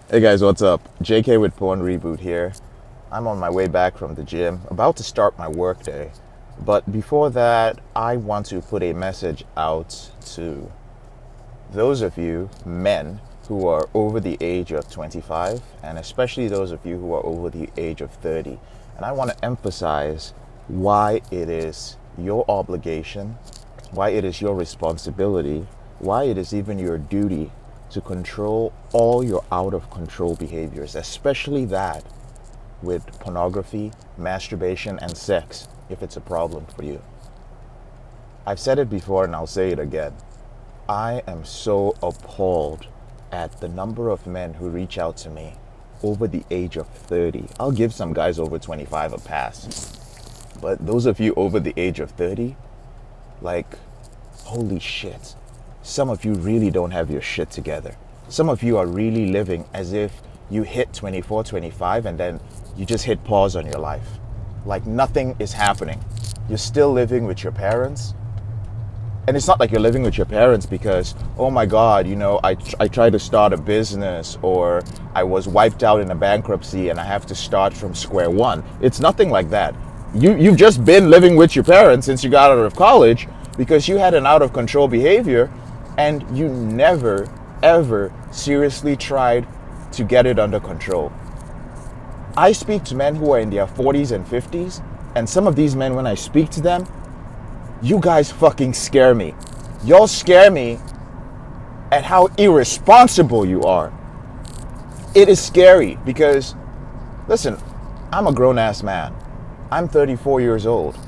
Hey guys, what's up? JK with Porn Reboot here. I'm on my way back from the gym, about to start my work day. But before that, I want to put a message out to those of you men who are over the age of 25, and especially those of you who are over the age of 30. And I want to emphasize why it is your obligation, why it is your responsibility, why it is even your duty to control all your out of control behaviors, especially that with pornography, masturbation, and sex, if it's a problem for you. I've said it before and I'll say it again. I am so appalled at the number of men who reach out to me over the age of 30. I'll give some guys over 25 a pass. But those of you over the age of 30, like, holy shit. Some of you really don't have your shit together. Some of you are really living as if you hit 24, 25 and then you just hit pause on your life. Like nothing is happening. You're still living with your parents. And it's not like you're living with your parents because, oh my God, I tried to start a business, or I was wiped out in a bankruptcy and I have to start from square one. It's nothing like that. You've just been living with your parents since you got out of college because you had an out of control behavior and you never, ever seriously tried to get it under control. I speak to men who are in their 40s and 50s, and some of these men, when I speak to them, you guys fucking scare me. Y'all scare me at how irresponsible you are. It is scary because, listen, I'm a grown-ass man. I'm 34 years old.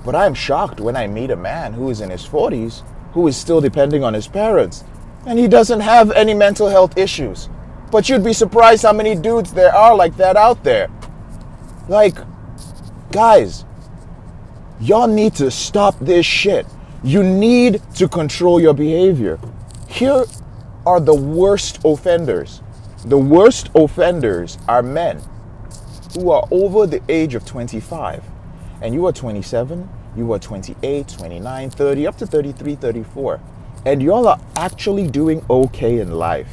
But I'm shocked when I meet a man who is in his 40s who is still depending on his parents, and he doesn't have any mental health issues. But you'd be surprised how many dudes there are like that out there. Like, guys, y'all need to stop this shit. You need to control your behavior. Here are the worst offenders. The worst offenders are men who are over the age of 25. And you are 27, you are 28, 29, 30, up to 33, 34. And y'all are actually doing okay in life.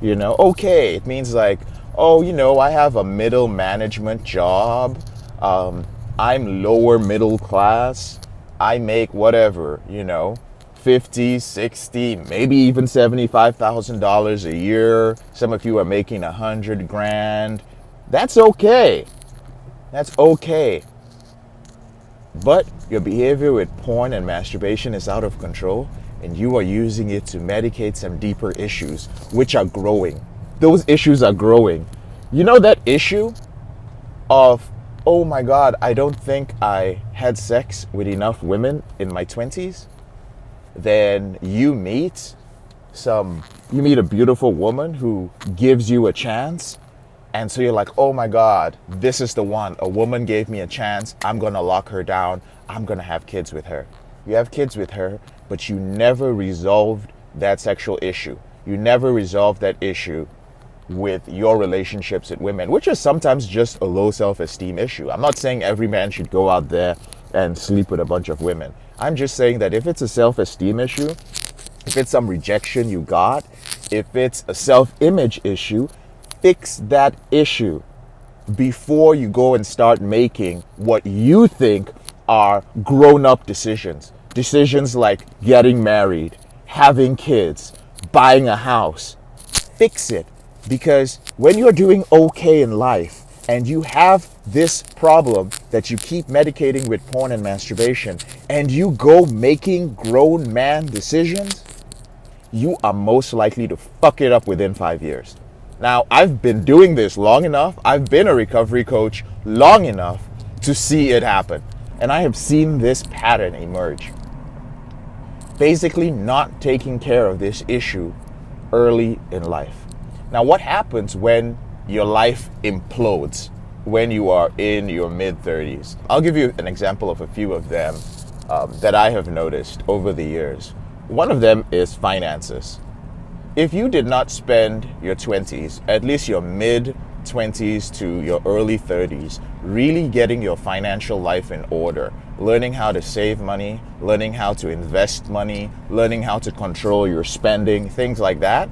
Okay, it means like, I have a middle management job. I'm lower middle class. I make whatever, 50, 60, maybe even $75,000 a year. Some of you are making 100 grand. That's okay. That's okay. But your behavior with porn and masturbation is out of control, and you are using it to medicate some deeper issues, which are growing. Those issues are growing. You know that issue of, oh my God, I don't think I had sex with enough women in my 20s? Then you meet a beautiful woman who gives you a chance. And so you're like, oh my God, this is the one. A woman gave me a chance. I'm going to lock her down. I'm going to have kids with her. You have kids with her, but you never resolved that sexual issue. You never resolved that issue with your relationships with women, which is sometimes just a low self-esteem issue. I'm not saying every man should go out there and sleep with a bunch of women. I'm just saying that if it's a self-esteem issue, if it's some rejection you got, if it's a self-image issue, fix that issue before you go and start making what you think are grown-up decisions. Decisions like getting married, having kids, buying a house. Fix it. Because when you're doing okay in life and you have this problem that you keep medicating with porn and masturbation, and you go making grown man decisions, you are most likely to fuck it up within 5 years. Now, I've been doing this long enough. I've been a recovery coach long enough to see it happen. And I have seen this pattern emerge. Basically, not taking care of this issue early in life. Now, what happens when your life implodes when you are in your mid-30s? I'll give you an example of a few of them that I have noticed over the years. One of them is finances. If you did not spend your 20s, at least your mid-20s to your early 30s, really getting your financial life in order, learning how to save money, learning how to invest money, learning how to control your spending, things like that,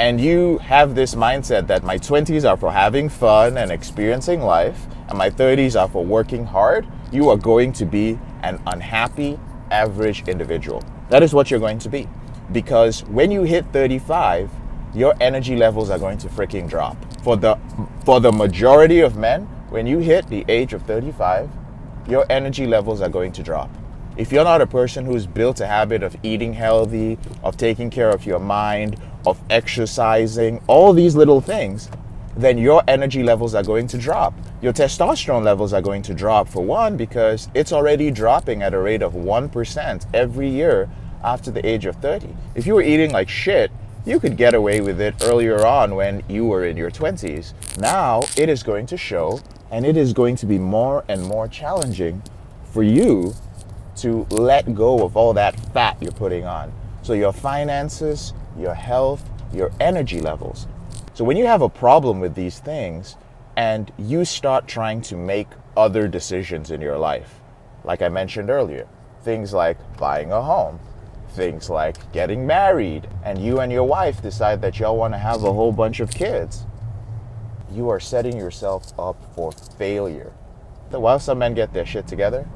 and you have this mindset that my 20s are for having fun and experiencing life, and my 30s are for working hard, you are going to be an unhappy, average individual. That is what you're going to be. Because when you hit 35, your energy levels are going to freaking drop. For the majority of men, when you hit the age of 35, your energy levels are going to drop. If you're not a person who's built a habit of eating healthy, of taking care of your mind, of exercising, all these little things, then your energy levels are going to drop. Your testosterone levels are going to drop, for one, because it's already dropping at a rate of 1% every year after the age of 30. If you were eating like shit, you could get away with it earlier on when you were in your 20s. Now it is going to show, and it is going to be more and more challenging for you to let go of all that fat you're putting on. So your finances, your health, your energy levels. So when you have a problem with these things and you start trying to make other decisions in your life, like I mentioned earlier, things like buying a home, things like getting married, and you and your wife decide that y'all want to have a whole bunch of kids, you are setting yourself up for failure. While some men get their shit together,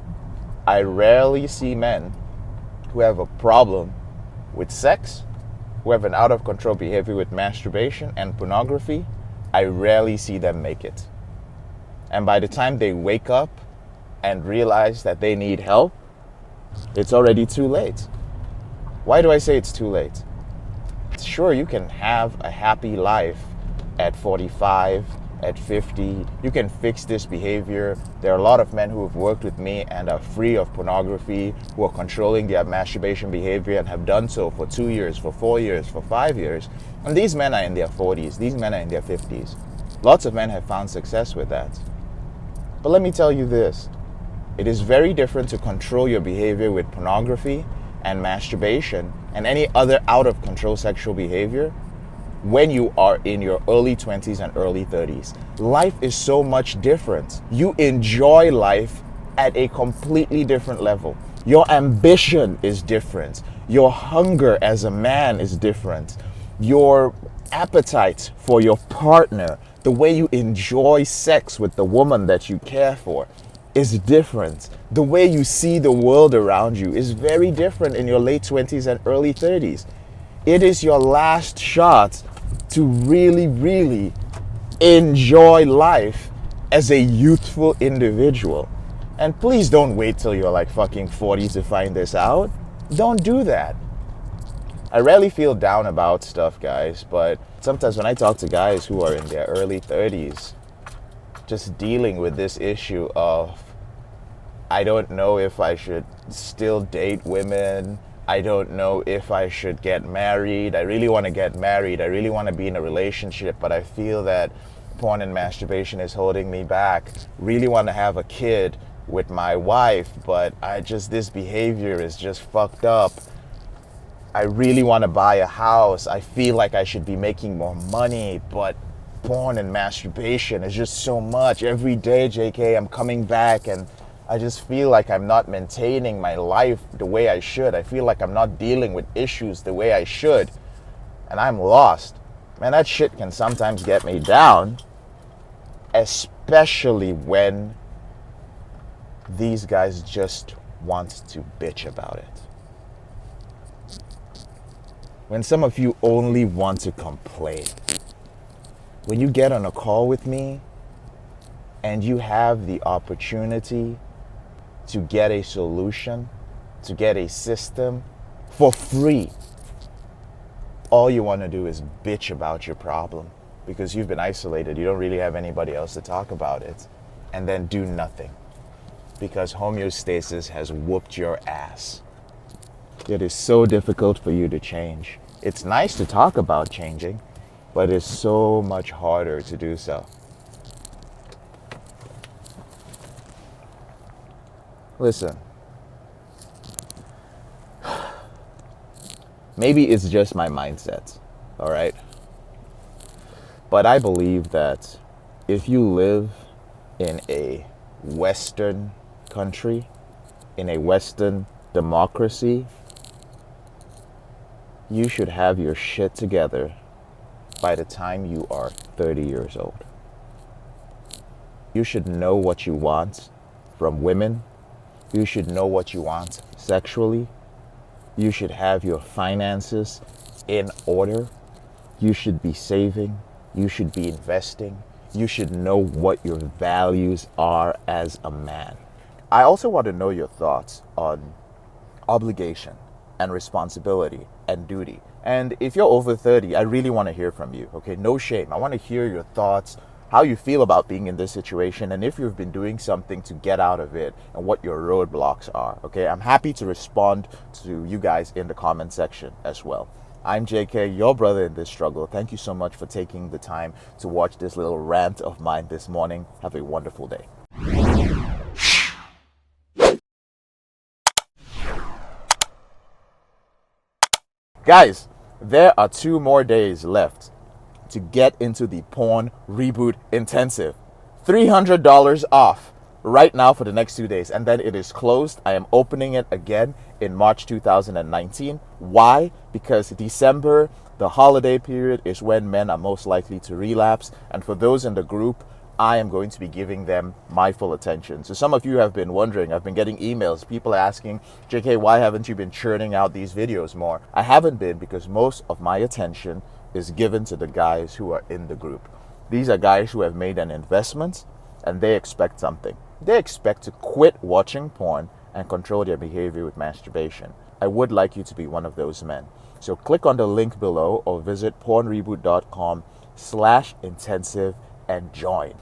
I rarely see men who have a problem with sex, who have an out-of-control behavior with masturbation and pornography. I rarely see them make it. And by the time they wake up and realize that they need help, it's already too late. Why do I say it's too late? Sure, you can have a happy life at 45, at 50. You can fix this behavior. There are a lot of men who have worked with me and are free of pornography, who are controlling their masturbation behavior and have done so for 2 years, for 4 years, for 5 years. And these men are in their 40s. These men are in their 50s. Lots of men have found success with that. But let me tell you this. It is very different to control your behavior with pornography and masturbation and any other out-of-control sexual behavior when you are in your early 20s and early 30s. Life is so much different. You enjoy life at a completely different level. Your ambition is different. Your hunger as a man is different. Your appetite for your partner, the way you enjoy sex with the woman that you care for, is different. The way you see the world around you is very different in your late 20s and early 30s. It is your last shot to really, really enjoy life as a youthful individual. And please don't wait till you're like fucking 40 to find this out. Don't do that. I rarely feel down about stuff, guys, but sometimes when I talk to guys who are in their early 30s, just dealing with this issue of, I don't know if I should still date women. I don't know if I should get married. I really want to get married. I really want to be in a relationship, but I feel that porn and masturbation is holding me back. Really want to have a kid with my wife, but this behavior is just fucked up. I really want to buy a house. I feel like I should be making more money, but porn and masturbation is just so much. Every day, JK, I'm coming back and I just feel like I'm not maintaining my life the way I should. I feel like I'm not dealing with issues the way I should. And I'm lost. Man, that shit can sometimes get me down. Especially when these guys just want to bitch about it. When some of you only want to complain. When you get on a call with me and you have the opportunity to get a solution, to get a system for free, all you want to do is bitch about your problem because you've been isolated. You don't really have anybody else to talk about it. And then do nothing because homeostasis has whooped your ass. It is so difficult for you to change. It's nice to talk about changing, but it's so much harder to do so. Listen, maybe it's just my mindset, all right? But I believe that if you live in a Western country, in a Western democracy, you should have your shit together by the time you are 30 years old. You should know what you want from women. You should know what you want sexually. You should have your finances in order. You should be saving. You should be investing. You should know what your values are as a man. I also want to know your thoughts on obligation and responsibility and duty. And if you're over 30, I really want to hear from you, okay? No shame. I want to hear your thoughts, how you feel about being in this situation, and if you've been doing something to get out of it and what your roadblocks are, okay? I'm happy to respond to you guys in the comment section as well. I'm JK, your brother in this struggle. Thank you so much for taking the time to watch this little rant of mine this morning. Have a wonderful day. Guys, there are 2 more days left to get into the Porn Reboot Intensive. $300 off right now for the next 2 days, and then it is closed. I am opening it again in March 2019. Why? Because December, the holiday period, is when men are most likely to relapse, and for those in the group, I am going to be giving them my full attention. So some of you have been wondering, I've been getting emails, people asking, JK, why haven't you been churning out these videos more? I haven't been because most of my attention is given to the guys who are in the group. These are guys who have made an investment and they expect something. They expect to quit watching porn and control their behavior with masturbation. I would like you to be one of those men. So click on the link below or visit pornreboot.com/intensive and join.